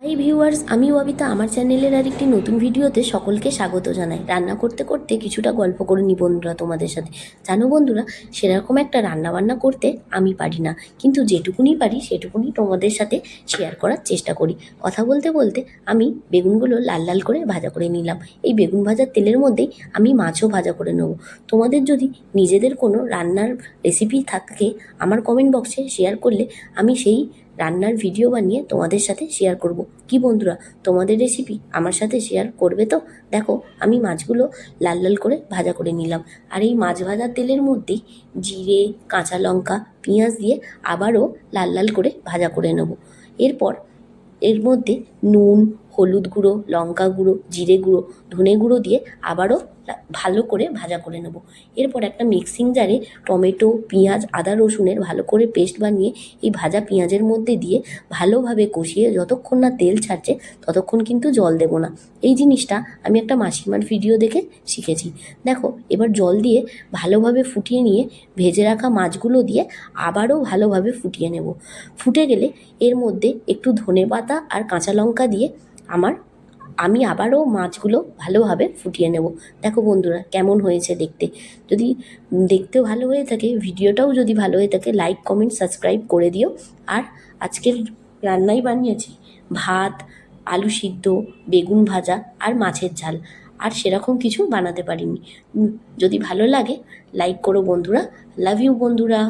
এই ভিউয়ার্স, আমি ববিতা আমার চ্যানেলের আরেকটি নতুন ভিডিওতে সকলকে স্বাগত জানাই। রান্না করতে করতে কিছুটা গল্প করে নি বন্ধুরা তোমাদের সাথে। জানো বন্ধুরা, সেরকম একটা রান্না বান্না করতে আমি পারি না, কিন্তু যেটুকুনি পারি সেটুকুনি তোমাদের সাথে শেয়ার করার চেষ্টা করি। কথা বলতে বলতে আমি বেগুনগুলো লাল লাল করে ভাজা করে নিলাম। এই বেগুন ভাজার তেলের মধ্যেই আমি মাছও ভাজা করে নেব। তোমাদের যদি নিজেদের কোনো রান্নার রেসিপি থাকে আমার কমেন্ট বক্সে শেয়ার করলে আমি সেই রান্নার ভিডিও বানিয়ে তোমাদের সাথে শেয়ার করব। কি বন্ধুরা, তোমাদের রেসিপি আমার সাথে শেয়ার করবে তো? দেখো, আমি মাছগুলো লাল লাল করে ভাজা করে নিলাম। আর এই মাছ ভাজার তেলের মধ্যেই জিরে, কাঁচা লঙ্কা, পেঁয়াজ দিয়ে আবারও লাল লাল করে ভাজা করে নেব। এরপর এর মধ্যে নুন, হলুদ গুঁড়ো, লঙ্কা গুঁড়ো, জিরে গুঁড়ো, ধনে গুঁড়ো দিয়ে আবারও ভালো করে ভাজা করে নেব। এরপর একটা মিক্সিং জারে টমেটো, পেঁয়াজ, আদা রসুনের ভালো করে পেস্ট বানিয়ে এই ভাজা পেঁয়াজের মধ্যে দিয়ে ভালোভাবে কষিয়ে যতক্ষণ না তেল ছাড়ছে ততক্ষণ কিন্তু জল দেব না। এই জিনিসটা আমি একটা মাসিমার ভিডিও দেখে শিখেছি। দেখো, এবার জল দিয়ে ভালোভাবে ফুটিয়ে নিয়ে ভেজে রাখা মাছগুলো দিয়ে আবারও ভালোভাবে ফুটিয়ে নেব। ফুটে গেলে এর মধ্যে একটু ধনেপাতা আর কাঁচা লঙ্কা দিয়ে আমি আবারও মাছগুলো ভালোভাবে ফুটিয়ে নেব। দেখো বন্ধুরা, কেমন হয়েছে দেখতে। যদি দেখতেও ভালো হয়ে থাকে, ভিডিওটাও যদি ভালো হয়ে থাকে, লাইক, কমেন্ট, সাবস্ক্রাইব করে দিও। আর আজকের রান্নাই বানিয়েছি ভাত, আলু সিদ্ধ, বেগুন ভাজা আর মাছের ঝাল। আর সেরকম কিছু বানাতে পারিনি। যদি ভালো লাগে লাইক করো বন্ধুরা। লাভ ইউ বন্ধুরা।